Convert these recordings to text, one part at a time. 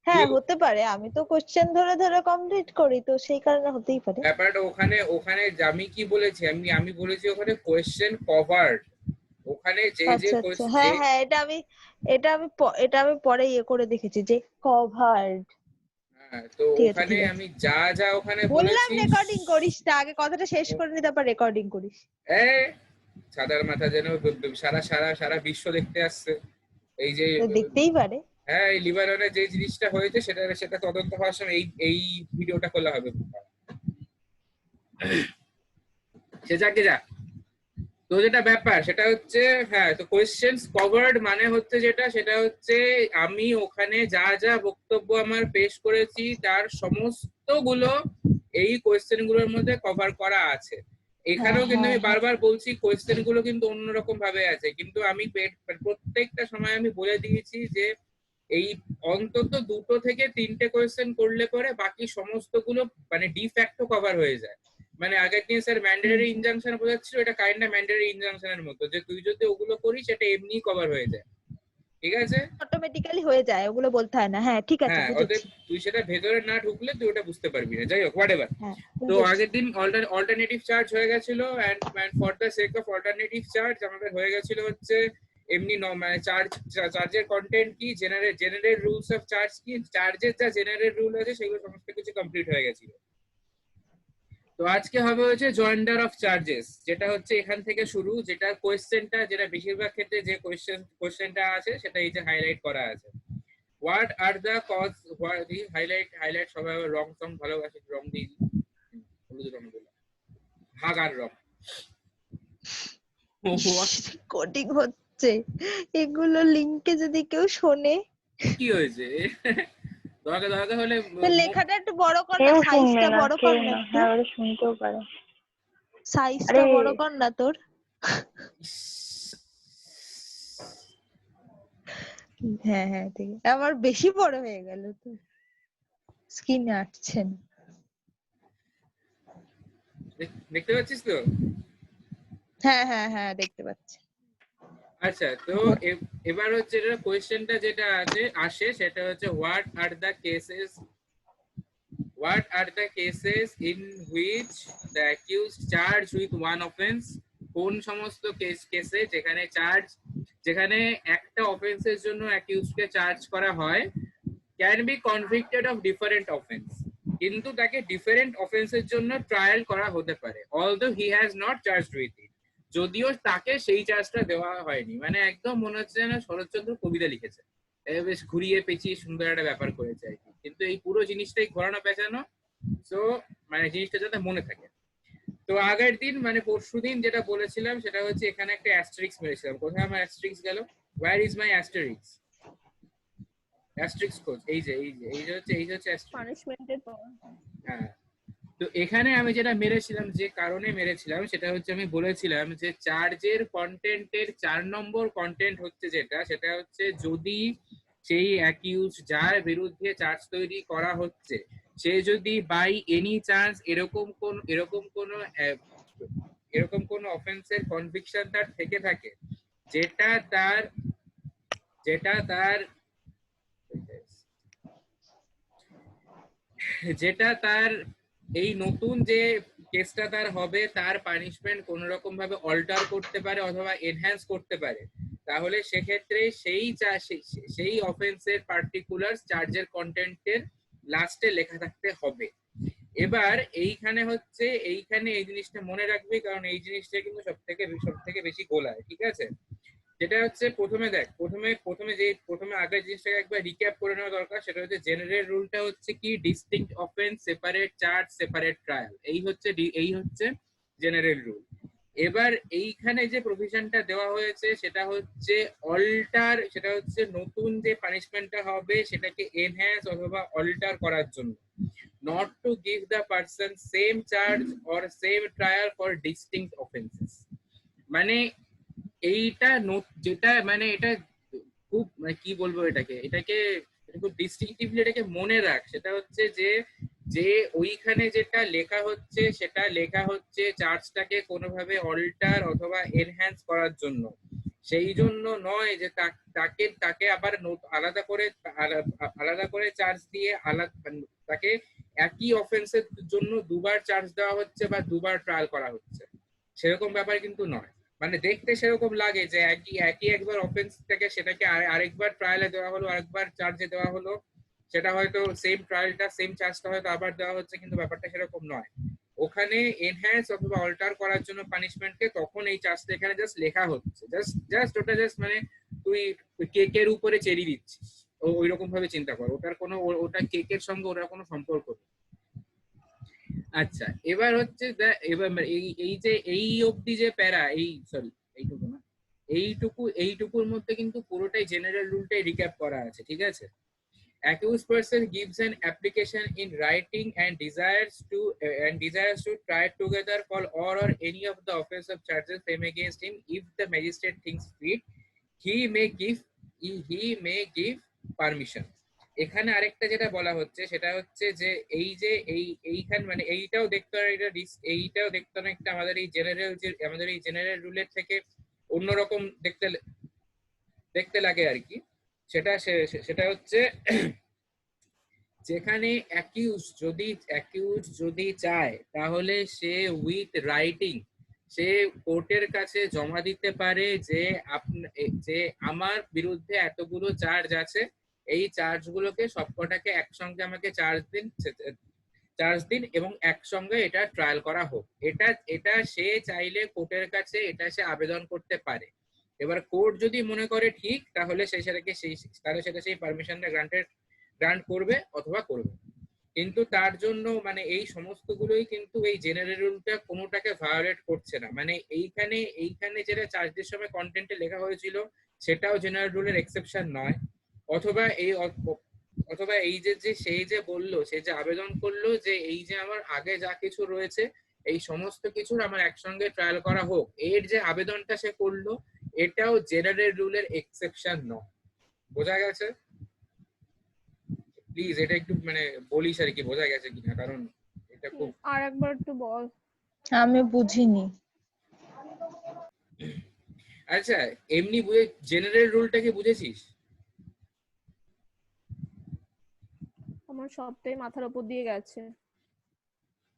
হ্যাঁ হতে পারে, আমি তো কোশ্চেন ধরে ধরে কমপ্লিট করি, তো সেই কারণে হতেই পারে। ব্যাপারটা ওখানে ওখানে আমি কি বলেছি, আমি বলেছি ওখানে কোয়েশ্চেন কভার্ড। ওখানে যে আচ্ছা আচ্ছা, হ্যাঁ হ্যাঁ, এটা আমি পরে ইয়ে করে দেখেছি যে কভার্ড। হ্যাঁ, তো ঠিক আছে ওখানে ঠিক আছে, আমি যা যা ওখানে বললাম বলেছি, রেকর্ডিং করিস না, আগে কথাটা শেষ করে নি, তারপর রেকর্ডিং করিস। সাদার মাথা যেন সারা সারা সারা বিশ্ব দেখতে আসছে এই যে। তো দেখতেই পারে। হ্যাঁ, এই লিবাননে যে জিনিসটা হয়েছে সেটা সেটা তদন্ত হওয়ার সময় এই এই ভিডিওটা খোলা হবে। সে যাকে যা, তো যেটা ব্যাপার সেটা হচ্ছে, হ্যাঁ, তো কোয়েশ্চেনস কভার্ড মানে হচ্ছে যেটা, সেটা হচ্ছে আমি ওখানে যা যা বক্তব্য আমার পেশ করেছি তার সমস্ত গুলো এই কোয়েশ্চেন গুলোর মধ্যে কভার করা আছে। হ্যাঁ এখানেও কিন্তু হ্যাঁ আমি হ্যাঁ, বারবার বলছি কোয়েশ্চেন গুলো কিন্তু অন্যরকম ভাবে আছে, কিন্তু আমি প্রত্যেকটা সময় আমি বলে দিয়েছি যে এই অন্তত 2 থেকে 3টে কোয়েশ্চেন করলে পরে বাকি সমস্ত গুলো মানে ডিফ্যাক্টো কভার হয়ে যায়। মানে আগের দিন স্যার ম্যান্ডেটরি ইনজাংশন বোঝাচ্ছিল, এটা কাইন্ড অফ ম্যান্ডেটরি ইনজাংশনের মতো, যে তুই যদি ওগুলো করিস সেটা এমনিই কভার হয়ে যায়। ঠিক আছে, অটোমেটিক্যালি হয়ে যায়, ওগুলো বলতে হয় না। হ্যাঁ ঠিক আছে, হ্যাঁ, অতএব বুঝেছি। তুই সেটা ভেতরে না ঢুকলে তুই ওটা বুঝতে পারবি না। যাই হোক, হোয়াটএভার। হ্যাঁ তো বুঝেছি। আগের দিন অল্টারনেটিভ চার্জ হয়ে গেছিল, and for the sake of alternative charge আমাদের হয়ে গেছিল হচ্ছে এমনি মানে চার্জের কন্টেন্ট কি, জেনারেল রুলস অফ চার্জ কি, চার্জের যা জেনারেল রুল আছে সেগুলো সমস্ত কিছু কমপ্লিট হয়ে গেছিল। তো আজকে হবে হচ্ছে জয়েন্ডার অফ চার্জেস, যেটা হচ্ছে এখান থেকে শুরু, যেটা কোয়েশ্চেনটা, যেটা বেশিরভাগ ক্ষেত্রে যে কোয়েশ্চেনটা আছে সেটা এই যে হাইলাইট করা আছে। What are the cause, highlight সবাই রং সং ভালোবাসে, রং দিই, হলুদ রং দিলাম, ভাগ আর রং। কোডিং হচ্ছে, এগুলো লিংকে যদি কেউ শোনে। কি হয়েছে? দরকার দরকার হলে তো লেখাটা একটু বড় কর না, সাইজটা বড় কর না একটু, হ্যাঁ ওরা শুনতেও পারে। সাইজটা বড় কর না তোর। হ্যাঁ হ্যাঁ ঠিক আছে, আমার বেশি বড় হয়ে গেল তো, স্ক্রিনে আসছে না। দেখতে পাচ্ছিস তো? হ্যাঁ হ্যাঁ হ্যাঁ দেখতে পাচ্ছি। আচ্ছা, তো এবার হচ্ছে এটা কোয়েশ্চেনটা যেটা আসে সেটা হচ্ছে what are the cases in which the accused charged with one offense, কোন সমস্ত কেসে যেখানে একটা অফেন্সের জন্য অ্যাকিউজকে চার্জ করা হয়, can be convicted of different offence, কিন্তু তাকে ডিফারেন্ট অফেন্সের জন্য ট্রায়াল করা হতে পারে, although he has not charged with it, যদিও তাকে সেই চার্জটা দেওয়া হয়নি। মানে একদম মনে হচ্ছে যেন শরৎচন্দ্র কবিতা লিখেছে, বেশ ঘুরিয়ে পেঁচিয়ে সুন্দর একটা ব্যাপার করেছে আর কি, কিন্তু এই পুরো জিনিসটাই ঘোরানো পেঁচানো। সো মানে জিনিসটা যাতে মনে থাকে। তো আগের দিন মানে পরশুদিন যেটা বলেছিলাম সেটা হচ্ছে এখানে একটা অ্যাস্টেরিক্স মেরেছিলাম। কোথায় আমার অ্যাস্টেরিক্স গেল? Where is my Asterix? Asterix coach, এই যে হচ্ছে পানিশমেন্টের পর হ্যাঁ। তো এখানে আমি যেটা মেরেছিলাম, যে কারণে মেরেছিলাম সেটা হচ্ছে আমি বলেছিলাম যে চার্জের কন্টেন্টের 4 নম্বর কন্টেন্ট হচ্ছে যেটা, সেটা হচ্ছে যদি সেই অ্যাকিউজ যার বিরুদ্ধে চার্জ তৈরি করা হচ্ছে সে যদি বাই এনি চান্স এরকম কোন অফেন্সের কনভিকশন তার থেকে থাকে যেটা তার যেটা তার যেটা তার এই নতুন যে কেসটা তার হবে তার পানিশমেন্ট কোন রকম ভাবে অল্টার করতে পারে অথবা এনহ্যান্স করতে পারে, তাহলে সেক্ষেত্রে সেই অফেন্সের পার্টিকুলার চার্জের কন্টেন্টের লাস্টে লেখা থাকতে হবে। এবার এইখানে এই জিনিসটা মনে রাখবি, কারণ এই জিনিসটা কিন্তু সব থেকে বেশি গোলায়। ঠিক আছে, যেটা হচ্ছে প্রথমে আগের জিনিসটাকে একবার রিক্যাপ করে নেওয়া দরকার। সেটা হচ্ছে জেনারেল রুলটা হচ্ছে কি, distinct offence, separate charge, separate trial, এই হচ্ছে জেনারেল রুল। এবার এইখানে যে প্রভিশনটা দেওয়া হয়েছে সেটা হচ্ছে নতুন যে পানিশমেন্টটা হবে সেটাকে এনহ্যান্স অথবা অল্টার করার জন্য, not to give the person same charge or same trial for distinct offences. মানে এইটা যেটা মানে এটা খুব মানে কি বলবো এটাকে খুব ডিস্টিংটিভলি এটাকে মনে রাখ। সেটা হচ্ছে যে যে ওইখানে যেটা লেখা হচ্ছে চার্জটাকে কোনোভাবে অল্টার অথবা এনহ্যান্স করার জন্য, সেই জন্য নয় যে তাকে তাকে আবার আলাদা করে চার্জ দিয়ে তাকে একই অফেন্সের জন্য দুবার চার্জ দেওয়া হচ্ছে বা দুবার ট্রায়াল করা হচ্ছে, সেরকম ব্যাপার কিন্তু নয়। মানে দেখতে সেরকম লাগে যে একই একবার অফেন্সটাকে সেটাকে আরেকবার ট্রায়ালে দেওয়া হলো, আরেকবার চার্জে দেওয়া হলো, সেটা হয়তো সেম ট্রায়ালটা সেম চার্জটা হয়তো আবার দেওয়া হচ্ছে, কিন্তু ব্যাপারটা সেরকম নয়। ওখানে এনহ্যান্স অথবা অল্টার করার জন্য পানিশমেন্টকে তখন এই চার্জটা এখানে জাস্ট লেখা হচ্ছে, জাস্ট ওটা জাস্ট মানে তুই কেকের উপরে চেরি দিচ্ছিস, ওই রকম ভাবে চিন্তা কর। ওটার কোনো ওটা কেকের সঙ্গে ওটার কোনো সম্পর্ক নেই। আচ্ছা, এবার হচ্ছে এবার এই যে এই অবধি যে প্যারা, এইটুকু না, এইটুকুর মধ্যে কিন্তু পুরোটাই জেনারেল রুলটাই রিক্যাপ করা আছে, ঠিক আছে? Accused person gives an application in writing and desires to try together for all or any of the offense of charges framed against him. If the magistrate thinks fit, he may give permission. এখানে আরেকটা যেটা বলা হচ্ছে সেটা হচ্ছে যে এই যে এইখানে মানে এইটাও দেখতে অনেকটা আমাদের এই জেনারেল রুলের থেকে অন্যরকম দেখতে লাগে আর কি। সেটা হচ্ছে যেখানে অ্যাকিউজ যদি চায় তাহলে সে উইথ রাইটিং সে কোর্টের কাছে জমা দিতে পারে যে আমার বিরুদ্ধে এতগুলো চার্জ আছে, এই চার্জগুলোকে সবকটাকে একসঙ্গে আমাকে চার্জ দিন এবং একসঙ্গে এটা ট্রায়াল করা হোক। এটা সে চাইলে কোর্টের কাছে এটা সে আবেদন করতে পারে। এবার কোর্ট যদি মনে করে ঠিক, তাহলে সেটা সেই পারমিশনটা গ্রান্ট করবে অথবা করবে। কিন্তু তার জন্য মানে এই সমস্তগুলোই কিন্তু এই জেনারেল রুলটা কোনোটাকে ভায়োলেট করছে না। মানে এইখানে যেটা চার্জের সময় কন্টেন্টে লেখা হয়েছিল সেটাও জেনারেল রুলের এক্সেপশন নয়। অথবা এই যে সেই যে বললো, সে যে আবেদন করলো যে এই যে আমার আগে যা কিছু রয়েছে এই সমস্ত কিছুর আমার একসঙ্গে ট্রায়াল করা হোক, এর যে আবেদনটা সে করলো এটাও জেনারেল রুলের এক্সেপশন নয়। বোঝা গেছে? প্লিজ এটা একটু মানে বলিস আর কি, বোঝা গেছে কিনা, কারণ এটা খুব আর একবার একটু বল। আমি বুঝিনি। আচ্ছা, এমনি জেনারেল রুলটা কি বুঝেছিস? আমার সবটাই মাথার উপর দিয়ে গেছে।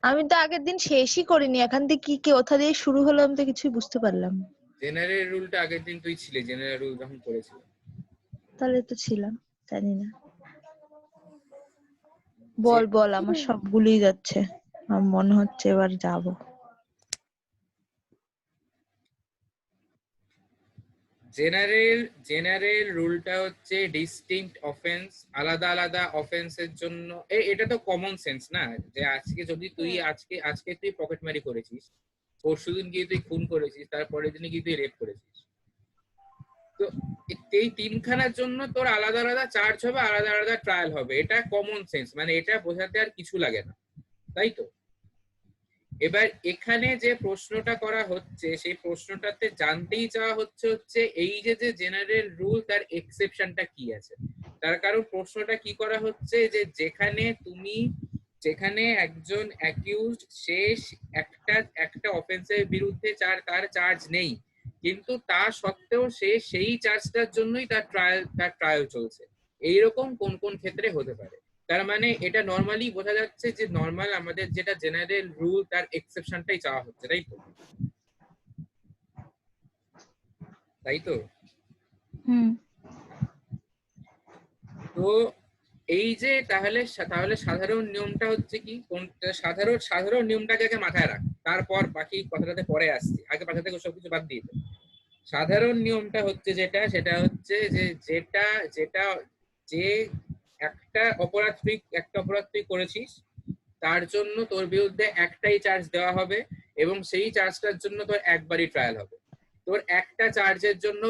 আমি তো আগের দিন শেষই করিনি, এখান থেকে কি কোথা দিয়ে শুরু হলো আমি তো কিছুই বুঝতে পারলাম না। জেনারেল রুলটা আগের দিন তুই ছিলে, জেনারেল রুল যখন করেছিল। তাহলে তো ছিলাম, জানি না। বল আমার সব ভুলেই যাচ্ছে, আমার মনে হচ্ছে এবার যাব। জেনারেল রুলটা হচ্ছে ডিস্টিংক্ট অফেন্স, আলাদা অফেন্সের জন্য। এটা তো কমন সেন্স না, যে আজকে যদি তুই আজকে তুই পকেটমারি করেছিস, পরশুদিন গিয়ে তুই খুন করেছিস, তারপরের দিনে গিয়ে তুই রেপ করেছিস, তো এই তিনখানার জন্য তোর আলাদা চার্জ হবে, আলাদা ট্রায়াল হবে। এটা কমন সেন্স, মানে এটা বোঝাতে আর কিছু লাগে না, তাই তো? এবার এখানে যে প্রশ্নটা করা হচ্ছে সেই প্রশ্নটাতে জানতেই চাওয়া হচ্ছে এই যে জেনারেল রুল তার এক্সেপশনটা কি আছে। তার কারণ প্রশ্নটা কি করা হচ্ছে যে যেখানে একজন অ্যাকিউজড সে একটা অফেন্সের বিরুদ্ধে তার চার্জ নেই, কিন্তু তা সত্ত্বেও সে সেই চার্জটার জন্যই তার ট্রায়াল চলছে, এইরকম কোন ক্ষেত্রে হতে পারে। তার মানে এটা নরমালি বোঝা যাচ্ছে যে নরমাল আমাদের যেটা জেনারেল রুল তার এক্সেপশনটাই চাওয়া হচ্ছে, তাই তো? তো এই যে তাহলে সাধারণ নিয়মটা হচ্ছে কি, সাধারণ নিয়মটাকে আগে মাথায় রাখ, তারপর বাকি কথাটাতে পরে আসছি, আগে পাশা থেকে সবকিছু বাদ দিয়ে দে। সাধারণ নিয়মটা হচ্ছে সেটা হচ্ছে যে একটা অপরাধ তুই করেছিস, তার জন্য তোর বিরুদ্ধে একটাই চার্জ দেওয়া হবে এবং সেই চার্জটার জন্য তোর একবারই ট্রায়াল হবে। তোর একটা চার্জের জন্য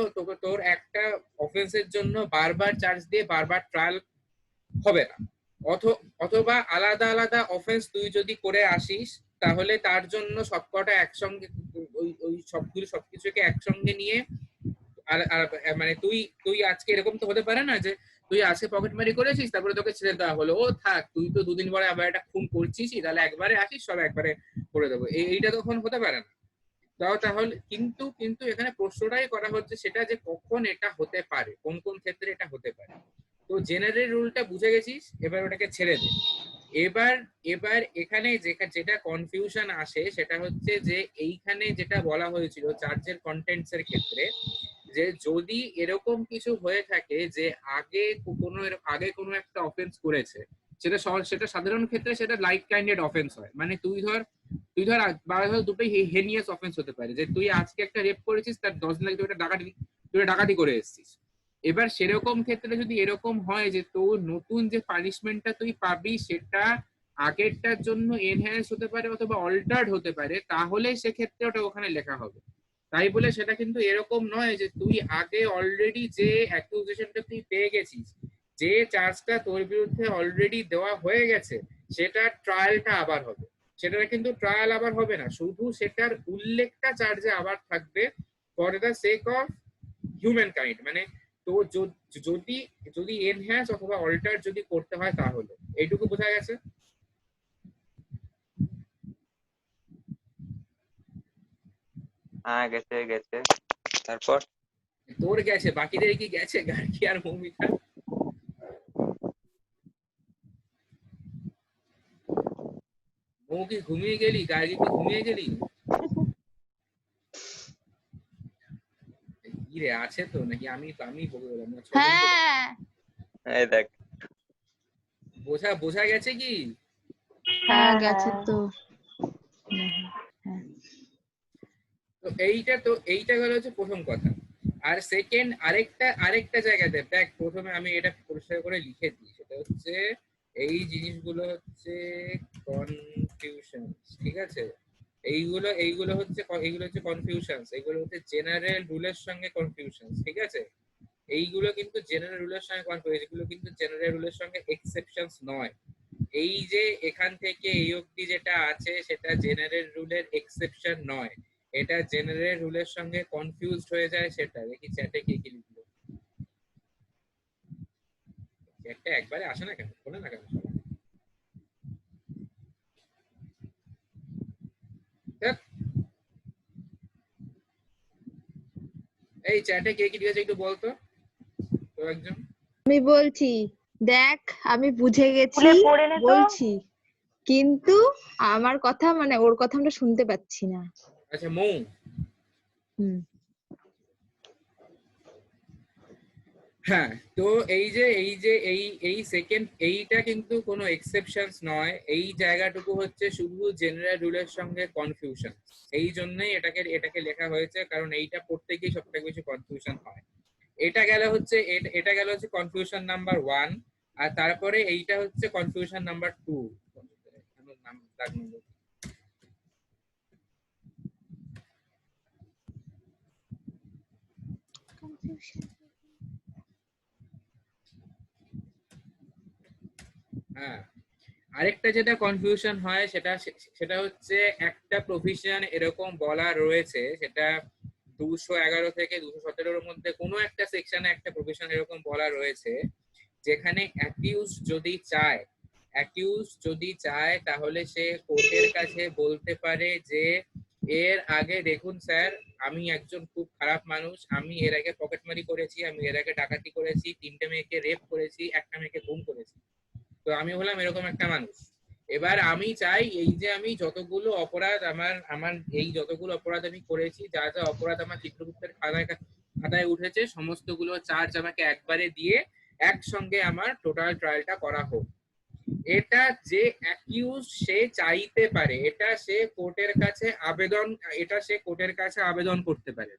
তোর একটা অফেন্সের জন্য বারবার চার্জ দিয়ে বারবার ট্রায়াল হবে না। অথবা আলাদা অফেন্স তুই যদি করে আসিস, তাহলে তার জন্য সবকটা একসঙ্গে ওই সবকিছুকে একসঙ্গে নিয়ে মানে তুই আজকে এরকম তো হতে পারে না যে তুই আজকে পকেটমারি করেছিস তারপরে তোকে ছেড়ে দেওয়া হলো, ও থাক তুই তো দুদিন পরে আবার একটা খুন করছিস, তাহলে একবারে আসিস সব একবারে করে দেবো, এইটা তখন হতে পারে না। তাহলে কিন্তু কিন্তু এখানে প্রশ্নটাই করা হচ্ছে সেটা যে কখন এটা হতে পারে, কোন কোন ক্ষেত্রে এটা হতে পারে। তো জেনারেল রুলটা বুঝে গেছিস, এবার ওটাকে ছেড়ে দে। এবার এবার এখানে যেটা কনফিউশন আসে সেটা হচ্ছে যে এইখানে যেটা বলা হয়েছিল চার্জের কন্টেন্টস এর ক্ষেত্রে, যে যদি এরকম কিছু হয়ে থাকে যে আগে কোনো একটা অফেন্স করেছে, সেটা সাধারণ ক্ষেত্রে সেটা লাইট কাইন্ডেড অফেন্স হয়। মানে তুই ধর দুটোই হেনিয়াস অফেন্স হতে পারে, যে তুই আজকে একটা রেপ করেছিস, তার 10 দিন আগে তুই ডাকাতি করে এসেছিস। এবার সেরকম ক্ষেত্রে যদি এরকম হয় যে তোর নতুন যে পানিশমেন্টটা তুই পাবি সেটা আগেরটার জন্য এনহ্যান্স হতে পারে অথবা অল্টার্ড হতে পারে, তাহলে সেক্ষেত্রে ওটা ওখানে লেখা হবে। তাই বলে সেটা কিন্তু এরকম নয় যে তুই আগে অলরেডি যে অ্যাকুজিশনটা তুই পেয়ে গেছিস, যে চার্জটা তোর বিরুদ্ধে অলরেডি দেওয়া হয়ে গেছে, সেটার ট্রায়ালটা আবার হবে। সেটা কিন্তু ট্রায়াল আবার হবে না, শুধু সেটার উল্লেখটা চার্জে আবার থাকবে for the sake of human kind. মানে তো যদি যদি এনহ্যান্স অথবা অল্টার যদি করতে হয় তাহলে এইটুকু বোঝা গেছে। হ্যাঁ গেছে গেছে। তারপর তোর গেছে, বাকিদের কি গেছে? গার্গী আর মৌমিতা মৌ কি ঘুমিয়ে গেলি? গার্গী কি ঘুমিয়ে গেলি? কি রে, আছে তো নাকি? আমি বলে দিলাম না? হ্যাঁ এই দেখ বোঝা গেছে কি? হ্যাঁ গেছে তো। হ্যাঁ তো এইটা গেল হচ্ছে প্রথম কথা। আর সেকেন্ড আরেকটা জায়গাতে দেখ, প্রথমে আমি এটা পরিষ্কার করে লিখে দিই, সেটা হচ্ছে এই জিনিসগুলো হচ্ছে কনফিউশন, ঠিক আছে? এইগুলো হচ্ছে কনফিউশন, এইগুলো হচ্ছে জেনারেল রুলের সঙ্গে কনফিউশন, ঠিক আছে? এইগুলো কিন্তু জেনারেল রুলের সঙ্গে কনফিউশন, এগুলো কিন্তু জেনারেল রুলের সঙ্গে এক্সেপশনস নয়। এই যে এখান থেকে এই অবধি যেটা আছে সেটা জেনারেল রুলের এক্সেপশন নয়, এটা জেনারেল রুলের সঙ্গে কনফিউজড হয়ে যায়। সেটা দেখি চ্যাটে কি কি লিখলো। চ্যাটটা একবারে আসে না কেন, খোলে না কেন সবাই? ধ্যাৎ। এই চ্যাটে কে কি লিখেছে একটু বলতো তো একজন। আমি বলছি, দেখ আমি বুঝে গেছি খুলে পড়ে নে তো। বলছি, কিন্তু আমার কথা মানে ওর কথা আমরা শুনতে পাচ্ছি না। আচ্ছা মৌ, হুম হ্যাঁ, তো এই সেকেন্ড এইটা কিন্তু কোনো এক্সেপশনস নয়, এই জায়গাটুকু হচ্ছে শুধু জেনারেল রুলের সঙ্গে কনফিউশন। এই জন্যই এটাকে লেখা হয়েছে, কারণ এইটা পড়তে গিয়ে সবথেকে বেশি কনফিউশন হয়। এটা গেল হচ্ছে কনফিউশন নাম্বার 1। আর তারপরে এইটা হচ্ছে কনফিউশন নাম্বার 2। হ্যাঁ, আরেকটা যেটা কনফিউশন হয় সেটা হচ্ছে একটা প্রভিশন এরকম বলা রয়েছে, সেটা 211 থেকে 217 মধ্যে কোনো একটা সেকশনে একটা প্রভিশন এরকম বলা রয়েছে, যেখানে অ্যাকিউজ যদি চায় তাহলে সে কোর্টের কাছে বলতে পারে যে এর আগে দেখুন স্যার, আমি একজন খুব খারাপ মানুষ, আমি এর আগে পকেটমারি করেছি, আমি এর আগে ডাকাতি করেছি, 3টে মেয়েকে রেপ করেছি, একটা মেয়েকে গুম করেছি। তো আমি হলাম এরকম একটা মানুষ। এবার আমি চাই এই যে আমি যতগুলো অপরাধ যতগুলো অপরাধ আমি করেছি, যা যা অপরাধ আমার চিত্রগুপ্তের খাতায় উঠেছে, সমস্তগুলো চার্জ আমাকে একবারে দিয়ে একসঙ্গে আমার টোটাল ট্রায়ালটা করা হোক। এটা যে অ্যাকিউজ সে চাইতে পারে, এটা সে কোর্টের কাছে আবেদন করতে পারে।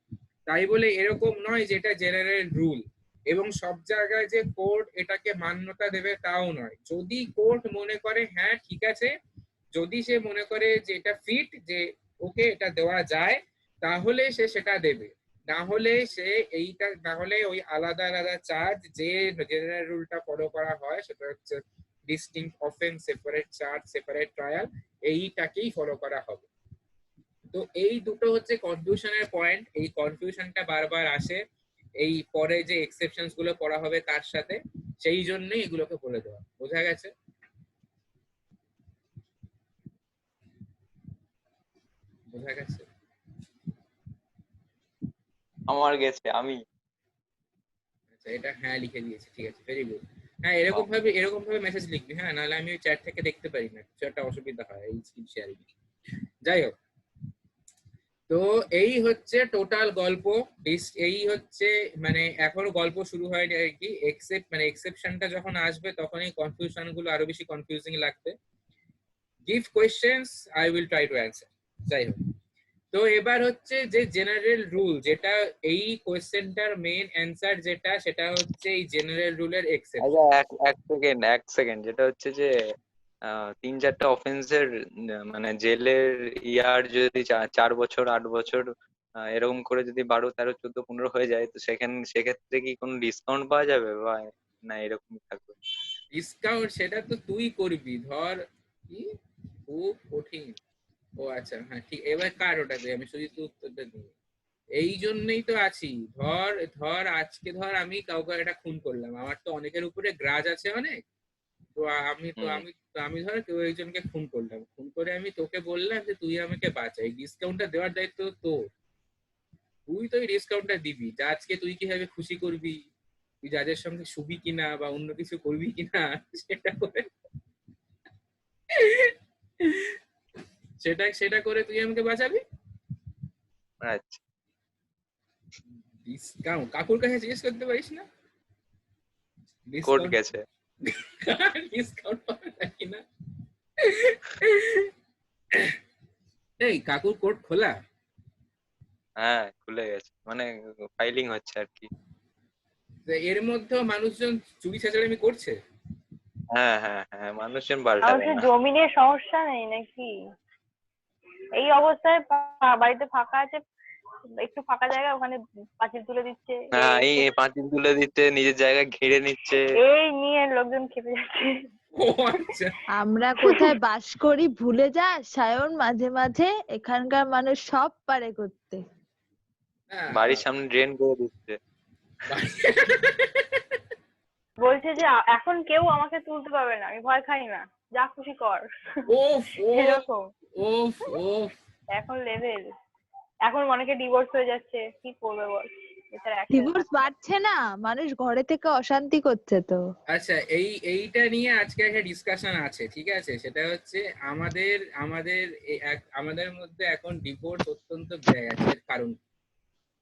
তাই বলে এরকম নয় যে এটা জেনারেল রুল এবং সব জায়গায় যে কোর্ট এটাকে মান্যতা দেবে তাও নয়। যদি কোর্ট মনে করে হ্যাঁ ঠিক আছে, যদি সে মনে করে যে এটা ফিট, যে ওকে এটা দেওয়া যায়, তাহলে সে সেটা দেবে। না হলে ওই আলাদা আলাদা চার্জ, যে জেনারেল রুলটা ফলো করা হয় সেটা হচ্ছে distinct offence, separate charge, separate trial, এইটাকেই ফলো করা হবে। তো এই দুটো হচ্ছে কনফিউশনের পয়েন্ট। এই কনফিউশনটা বারবার আসে এই পরে যে এক্সেপশনস গুলো পড়া হবে তার সাথে, সেই জন্যই এগুলোকে বলে দেওয়া। বোঝা গেছে? বোঝা গেছে? আমার গেছে আমি। আচ্ছা এটা হ্যাঁ লিখে দিয়েছি, ঠিক আছে, ভেরি গুড। হ্যাঁ এরকম ভাবে মেসেজ লিখবি, হ্যাঁ, নাহলে আমি চ্যাট থেকে দেখতে পারি না, কিছু একটা অসুবিধা হয় এই স্ক্রিন শেয়ারিং। যাই হোক, তো এই হচ্ছে টোটাল গল্প। এই হচ্ছে মানে এখনো গল্প শুরু হয়নি আর কি, এক্সেপশনটা যখন আসবে তখনই কনফিউশন গুলো আরো বেশি কনফিউজিং লাগবে। Give questions, I will try to answer. যাই হোক, তো এবার হচ্ছে যে জেনারেল রুল, যেটা এই কোয়েশ্চেনটার মেইন অ্যান্সার যেটা, সেটা হচ্ছে এই জেনারেল রুলের এক্সেপশন। আচ্ছা এক সেকেন্ড, যেটা হচ্ছে যে 3-4টা অফেন্সের মানে জেলের ইয়ার যদি 4 বছর 8 বছর এরকম করে যদি 12, 13, 14, 15 হয়ে যায়, তো সেক্ষেত্রে কি কোনো ডিসকাউন্ট পাওয়া যাবে, বা না এরকম থাকবে? ডিসকাউন্ট সেটা তো তুই করবি, ধর কি খুব কঠিন। ও আচ্ছা হ্যাঁ ঠিক, এবার কার ওটা দে, আমি শুধু তুই উত্তরটা দিই। এই জন্যই তো আছি। ধর ধর আজকে ধর আমি কাউকে একটা খুন করলাম, আমার তো অনেকের উপরে গ্রাজ আছে অনেক। তো আমি তো হুম। আমি তো আমি ধর কেউ একজনকে খুন করলাম, খুন করে আমি তোকে বললাম যে তুই আমাকে বাঁচা, এই ডিসকাউন্টটা দেওয়ার দায়িত্ব তোর। তুই তো এই ডিসকাউন্টটা দিবি, যা আজকে তুই কিভাবে খুশি করবি, তুই যাদের সঙ্গে শুবি কিনা বা অন্য কিছু করবি কিনা সেটা করে সেটা করে তুই আমাকে বাঁচাবি। আচ্ছা, ডিসকাউন্ট কাকুর কাছে জিজ্ঞেস করতে পারিস না কোর্ট ডিসকাউন্ট গেছে। ডিসকাউন্ট পাবে নাকি না। এই কাকুর কোর্ট খোলা? হ্যাঁ, খুলে গেছে, মানে ফাইলিং হচ্ছে আর কি। তো এর মধ্যেও মানুষজন চুরি চেঁচাড়ামি করছে। হ্যাঁ হ্যাঁ হ্যাঁ, মানুষজন পাল্টাবে মানুষের না। জমিনের সমস্যা নেই নাকি? এই অবস্থায় বাড়িতে ফাঁকা আছে, একটু ফাঁকা জায়গা, ওখানে পাঁচিল তুলে দিচ্ছে, হ্যাঁ, এই পাঁচিল তুলে দিচ্ছে, নিজের জায়গায় ঘিরে নিচ্ছে। এই নিয়ে লোকজন খেপে যাচ্ছে। ও আচ্ছা, আমরা কোথায় বাস করি ভুলে যাস সায়ন মাঝে মাঝে? এখানকার মানুষ সব পারে করতে। বাড়ির সামনে ড্রেন করে দিচ্ছে। বলছে যে এখন কেউ আমাকে তুলতে পারবে না, আমি ভয় খাই না, যা খুশি কর। ওফ এরকম ওফ ওফ। এখন লেভেল। এখন অনেকে ডিভোর্স হয়ে যাচ্ছে, কি করবে বল? বেচারা একসাথে ডিভোর্স থাকতে। বাড়ছে না, মানুষ ঘরে থেকে অশান্তি করছে তো। আচ্ছা এইটা নিয়ে আজকে একটা ডিসকাশন আছে, ঠিক আছে, সেটা হচ্ছে আমাদের আমাদের আমাদের মধ্যে এখন ডিভোর্স অত্যন্ত বেড়ে গেছে, এর কারণ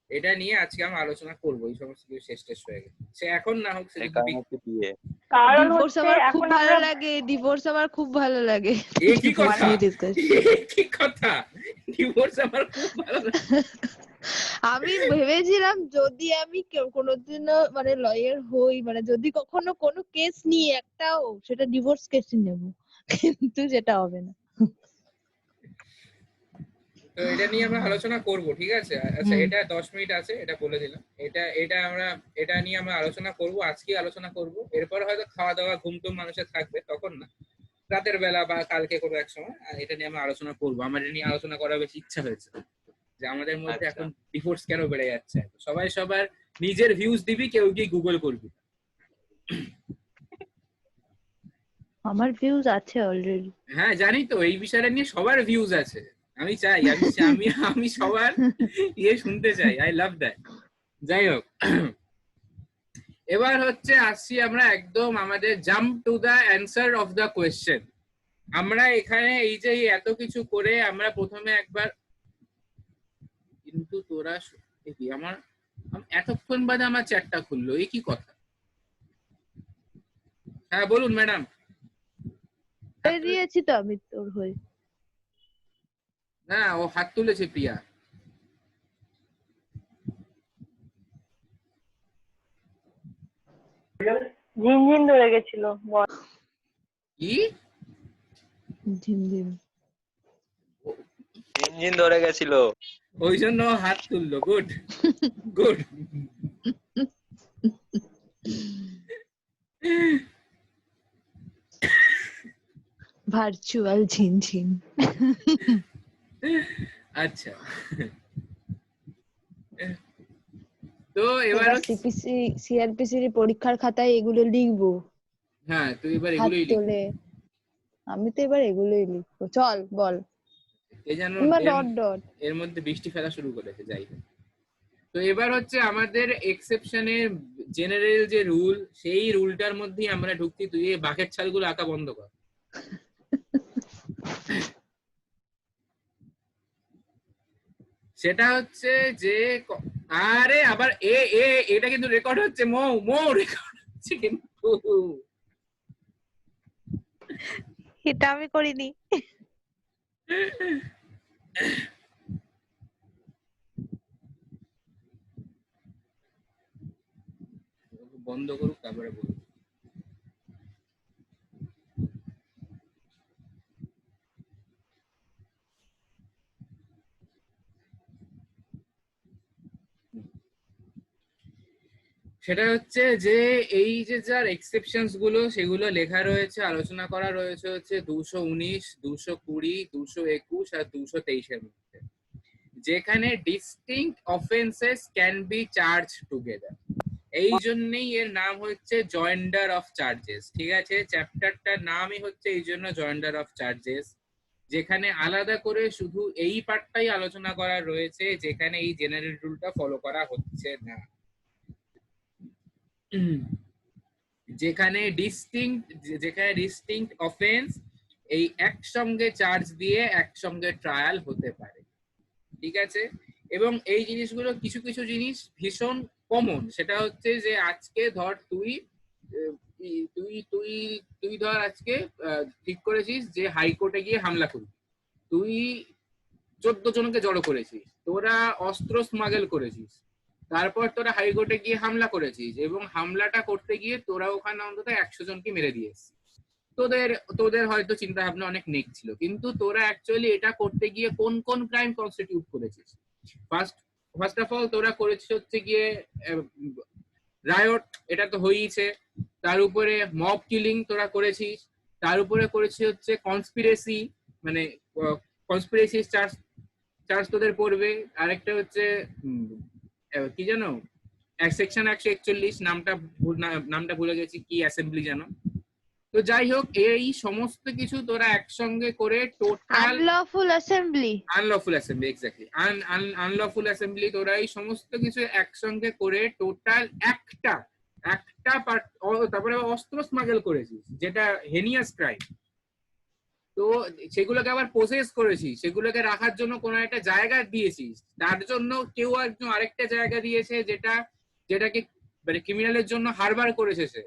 এটা নিয়ে আজকে আমরা আলোচনা করবো। এই সমস্ত কিছু শেষ হয়ে গেছে, সে এখন না হোক, সে এই যদি কারণ হচ্ছে বিয়ে। কারণ ডিভোর্স হচ্ছে আমার খুব এখন ভালো আমরা লাগে, ডিভোর্স আমার খুব ভালো লাগে। একই কথা, Divorce নিয়ে discussion। একই কথা, ডিভোর্স আমার খুব ভালো লাগে। আমি ভেবেছিলাম যদি আমি কোনোদিনও মানে লয়ার হই, মানে যদি কখনো কোনো কেস নিয়ে একটাও সেটা ডিভোর্স কেসই নেব, কিন্তু সেটা হবে না। তো এটা নিয়ে আমরা আলোচনা করব, ঠিক আছে। আচ্ছা এটা 10 মিনিট আছে, এটা বলে দিলাম। এটা নিয়ে আমরা আলোচনা করব, আজকে আলোচনা করব। এরপর হয়তো খাওয়া দাওয়া ঘুম টুম মানুষের থাকবে, তখন না, রাতের বেলা বা কালকে কোনো এক সময় এটা নিয়ে আমরা আলোচনা করব। আমার এটা নিয়ে আলোচনা করার বেশি ইচ্ছা হয়েছে, যে আমাদের মধ্যে আচ্ছা, এখন ডিভোর্স কেন বেড়ে যাচ্ছে। সবাই সবার নিজের ভিউজ দিবি, কেউ কি গুগল করবি। আমার ভিউজ আছে অলরেডি। হ্যাঁ জানি তো, এই বিষয়টা নিয়ে সবার ভিউজ আছে। আমি চাই, আমি সবার শুনতে চাই, আই লাভ দ্যাট। যাই হোক, এবার হচ্ছে আসছি আমরা একদম আমাদের jump to the answer of the question. আমরা এখানে এই যে এত কিছু করে আমরা প্রথমে একবার, কিন্তু তোরা কি আমার এতক্ষণ বাদে আমার চ্যাটটা খুললো, এই কি কথা। হ্যাঁ বলুন ম্যাডাম। দিয়েছি তো আমি তোর হয়ে। না ও হাত তুলেছে প্রিয়া। ঝিনঝিন ধরে গেছিল বল। কি ঝিমঝিম। ইঞ্জিন ধরে গেছিল। ওই জন্য ও হাত তুললো, গুড গুড। ভার্চুয়াল ঝিনঝিন। আচ্ছা তো এবার সিপিসি সিআরপিসি পরীক্ষার খাতায় এগুলো লিখবো। হ্যাঁ তুই এবার হাত এগুলোই লিখ। তোলে। আমি তো এবার এগুলোই লিখবো, চল বল। এই যেন ডট ডট। এর মধ্যে বৃষ্টি ফেলা শুরু করেছে, যাই হোক। তো এবার হচ্ছে আমাদের এক্সেপশনের জেনারেল যে রুল, সেই রুলটার মধ্যেই আমরা ঢুকছি। তুই এই বাকের ছালগুলো আঁকা বন্ধ কর। সেটা হচ্ছে যে আরে আবার এটা কিন্তু রেকর্ড হচ্ছে, মো রেকর্ড হচ্ছে কিন্তু। এটা আমি করিনি। বন্ধ করুক তারপরে বলবো। সেটা হচ্ছে যে এই যে যার এক্সেপশনস গুলো সেগুলো লেখা রয়েছে, আলোচনা করা রয়েছে হচ্ছে 219, 220, 221 আর 223 এর মধ্যে, যেখানে distinct offences can be charge together. এই জন্যই এর নাম হচ্ছে জয়েন্ডার অফ চার্জেস। ঠিক আছে, চ্যাপ্টারটার নামই হচ্ছে এই জন্য জয়েন্ডার অফ চার্জেস, যেখানে আলাদা করে শুধু এই পার্টটাই আলোচনা করা রয়েছে যেখানে এই জেনারেল রুলটা ফলো করা হচ্ছে না। যেখানে ডিস্টিংক্ট অফেন্স এই একসঙ্গে চার্জ দিয়ে একসঙ্গে ট্রায়াল হতে পারে। ঠিক আছে, এবং এই জিনিসগুলো কিছু কিছু জিনিস ভীষণ কমন। সেটা হচ্ছে যে আজকে ধর তুই তুই তুই তুই ধর আজকে ঠিক করেছিস যে হাইকোর্টে গিয়ে হামলা করবি। তুই 14 জনকে জড়ো করেছিস, তোরা অস্ত্র স্মাগল করেছিস, তারপর তোরা হাইকোর্টে গিয়ে হামলা করেছিস এবং হামলাটা করতে গিয়ে তোরা ওখানে অন্তত 100 জনকে মেরে দিয়েছিস। তোদের তোদের হয়তো চিন্তা ভাবনা অনেক নেক ছিল, কিন্তু তোরা অ্যাকচুয়ালি এটা করতে গিয়ে কোন কোন ক্রাইম কনস্টিটিউট করেছিস? ফার্স্ট অফ অল তোরা করেছিস হচ্ছে গিয়ে রায়ট, এটা তো হয়েইছে। তার উপরে মব কিলিং তোরা করেছিস, তার উপরে করেছিস হচ্ছে কনস্পিরেসি, মানে কনস্পিরেসি চার্জ তোদের পড়বে। আরেকটা হচ্ছে কি জানো, সেকশন 141, নামটা ভুলে গেছি, কি অ্যাসেম্বলি জানো। তো যাই হোক, এই সমস্ত কিছু তোরা একসঙ্গে করে total unlawful assembly, exactly unlawful assembly, তোরা এই সমস্ত কিছু একসঙ্গে করে টোটাল একটা পার্ট, তারপরে অস্ত্র স্মাগল করেছিস যেটা হেনিয়াস ক্রাইম। তো সেগুলোকে আবার প্রসেস করেছিস, সেগুলোকে রাখার জন্য কোনো একটা জায়গা দিয়েছিস, তার জন্য কেউ একজন আরেকটা জায়গা দিয়েছে যেটাকে মানে ক্রিমিনালের জন্য হারবার করেছে সে।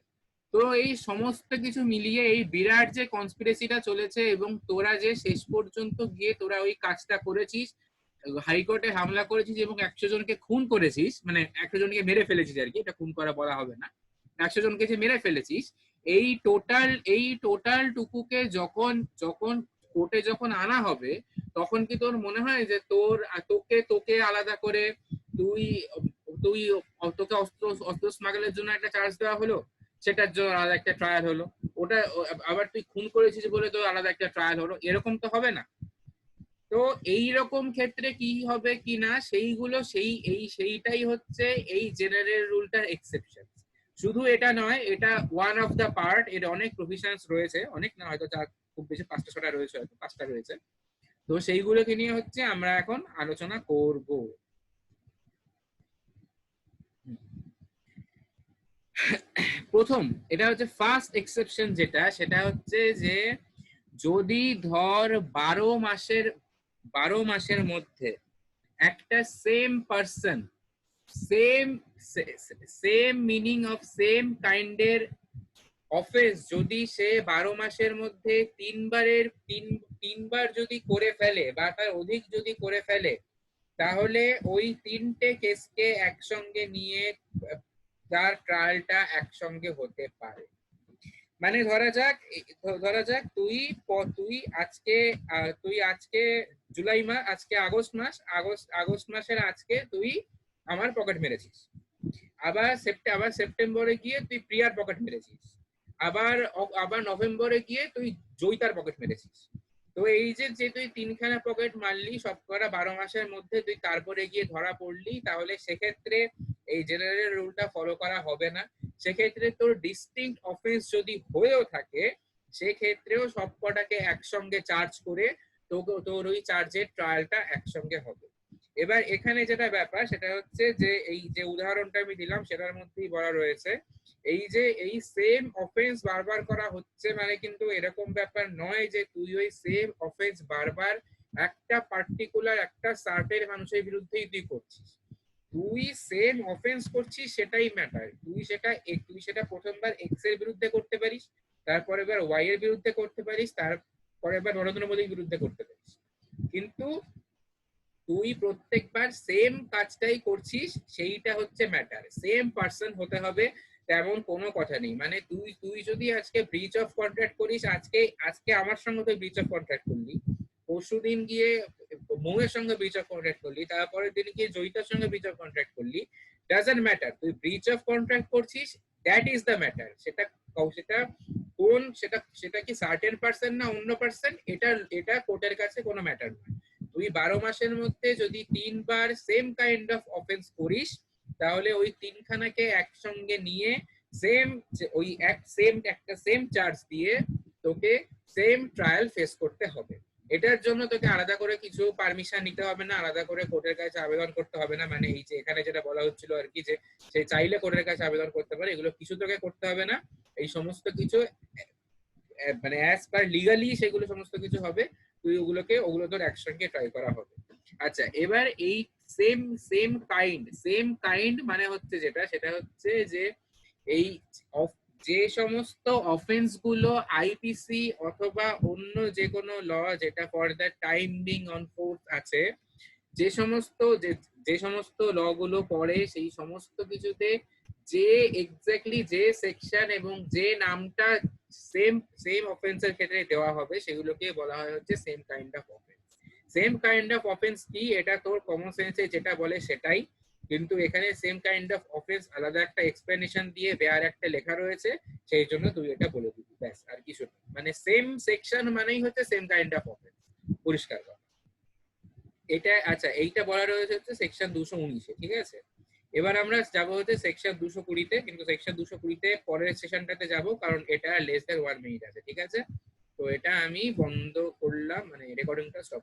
তো এই সমস্ত কিছু মিলিয়ে এই বিরাট যে কনস্পিরেসিটা চলেছে, এবং তোরা যে শেষ পর্যন্ত গিয়ে তোরা ওই কাজটা করেছিস, হাইকোর্টে হামলা করেছিস এবং 100 জনকে খুন করেছিস, মানে 100 জনকে মেরে ফেলেছিস আর কি, এটা খুন করা বলা হবে না, 100 জনকে যে মেরে ফেলেছিস, এই টোটাল টুকুকে যখন কোর্টে যখন আনা হবে, তখন কি তোর মনে হয় যে তোকে আলাদা করে তোকে অস্ত্র স্মাগলের জন্য একটা চার্জ দেওয়া হলো, সেটার জন্য আলাদা একটা ট্রায়াল হলো, ওটা আবার তুই খুন করেছিস বলে তো আলাদা একটা ট্রায়াল হলো, এরকম তো হবে না। তো এই রকম ক্ষেত্রে কি হবে কি না, সেইটাই হচ্ছে এই জেনারেল রুলটার এক্সেপশন। শুধু এটা নয়, এটা ওয়ান অফ দা পার্ট, এর অনেক প্রভিশনস রয়েছে, অনেক না হয়তো খুব বেশি 5-6টা রয়েছে, হয়তো 5টা রয়েছে। তো সেইগুলোকে নিয়ে হচ্ছে আমরা এখন আলোচনা করব। প্রথম, এটা হচ্ছে ফার্স্ট এক্সেপশন, সেটা হচ্ছে যে যদি ধর 12 মাসের মধ্যে একটা same person, same meaning of same কাইন্ডের অফেন্স যদি সে 12 মাসের মধ্যে তিনবার যদি করে ফেলে বা তার অধিক যদি করে ফেলে, তাহলে ওই 3টে কেসকে একসঙ্গে নিয়ে তার ট্রায়ালটা একসঙ্গে হতে পারে। মানে ধরা যাক তুই আজকে জুলাই মাস, আজকে আগস্ট মাসের আজকে তুই আমার পকেট মেরেছিস, আবার সেপ্টেম্বরে গিয়ে তুই প্রিয়ার পকেট মেরেছিস, আবার নভেম্বরে গিয়ে তুই জয়িতার পকেট মেরেছিস। তো এই যে তুই 3খানা পকেট মারলি সবকটা 12 মাসের মধ্যে, তুই তারপরে গিয়ে ধরা পড়লি, তাহলে সেক্ষেত্রে এই জেনারেল রুলটা ফলো করা হবে না। সেক্ষেত্রে তোর ডিস্টিংক্ট অফেন্স যদি হয়েও থাকে, সেক্ষেত্রেও সবকটাকে একসঙ্গে চার্জ করে তোর ওই চার্জের ট্রায়ালটা একসঙ্গে হবে। এবার এখানে যেটা ব্যাপার সেটা হচ্ছে যে এই যে উদাহরণটা আমি দিলাম সেটার মধ্যেই বলা রয়েছে এই যে এই সেম অফেন্স বারবার করা হচ্ছে মানে কিন্তু এরকম ব্যাপার নয় যে তুই ওই সেম অফেন্স বারবার একটা পার্টিকুলার একটা সার্টেন মানুষের বিরুদ্ধেই তুই করছিস। তুই সেম অফেন্স করছিস সেটাই ম্যাটার। তুই সেটা প্রথমবার এক্স এর বিরুদ্ধে করতে পারিস, তারপরে এবার ওয়াই এর বিরুদ্ধে করতে পারিস, তারপরে এবার নরেন্দ্র মোদীর বিরুদ্ধে করতে পারিস, কিন্তু তুই প্রত্যেকবার সেম কাজটাই করছিস সেইটা হচ্ছে ম্যাটার। সেম পার্সন হতে হবে তেমন কোনো কথা নেই। মানে তুই যদি আজকে ব্রিচ অফ কন্ট্রাক্ট করিস, আজকে আমার সঙ্গে তুই ব্রিচ অফ কন্ট্রাক্ট করলি, পরশুদিন গিয়ে মৌয়ের সঙ্গে ব্রিচ অফ কন্ট্রাক্ট করলি, তারপরের দিন গিয়ে জয়িতার সঙ্গে ব্রিচ অফ কন্ট্রাক্ট করলি, ডাজন্ট ম্যাটার। তুই ব্রিচ অফ কন্ট্রাক্ট করছিস, দ্যাট ইজ দ্য ম্যাটার। সেটা কি সার্টেন পার্সন না অন্য পার্সন, এটা কোর্টের কাছে কোনো ম্যাটার নয়। তুই 12 মাসের মধ্যে যদি 3 বার সেম কাইন্ড অফ অফেন্স করিস, তাহলে ওই 3খানাকে একসঙ্গে নিয়ে সেম চার্জ দিয়ে তোকে সেম ট্রায়াল ফেস করতে হবে। এটার জন্য তোকে আলাদা করে কিছু পারমিশন নিতে হবে না, আলাদা করে কোর্টের কাছে আবেদন করতে হবে না। মানে এই যে এখানে যেটা বলা হচ্ছিল আর কি, যে সে চাইলে কোর্টের কাছে আবেদন করতে পারে, এগুলো কিছু তোকে করতে হবে না। এই সমস্ত কিছু মানে অ্যাজ পার লিগালি সেগুলো সমস্ত কিছু হবে। তুই ওগুলো তোর একসঙ্গে ট্রাই করা হবে। আচ্ছা, এবার এই সেম কাইন্ড মানে হচ্ছে সেটা হচ্ছে যে এই যে সমস্ত অফেন্স গুলো আইপিসি অথবা অন্য যে কোনো ল যেটা for the time being on force আছে, যে সমস্ত ল গুলো পড়ে সেই সমস্ত কিছুতে যে এক্স্যাক্টলি যে সেকশন এবং যে নামটা সেম অফেন্সের ক্ষেত্রে দেওয়া হবে সেগুলোকে বলা হয় হচ্ছে same kind of offence. Same kind of offence কি, এটা তোর কমন সেন্সে যেটা বলে সেটাই, কিন্তু এখানে সেম কাইন্ড অফ অফেন্স আলাদা একটা এক্সপ্লেনেশন দিয়ে বেয়ার একটা লেখা রয়েছে, সেই জন্য তুই এটা বলে দিবি, ব্যাস আর কিছু না। মানে সেম সেকশন মানেই হচ্ছে সেম কাইন্ড অফ অফেন্স, পরিষ্কার কথা এটা। আচ্ছা, এইটা বলা রয়েছে হচ্ছে সেকশন 219-এ, ঠিক আছে। এবার আমরা যাবো হচ্ছে সেকশন 220-তে, কিন্তু সেকশন 220-তে পরের সেশনটাতে যাব, কারণ এটা লেস দ্যান 1 মিনিট আছে, ঠিক আছে। তো এটা আমি বন্ধ করলাম, মানে রেকর্ডিংটা স্টপ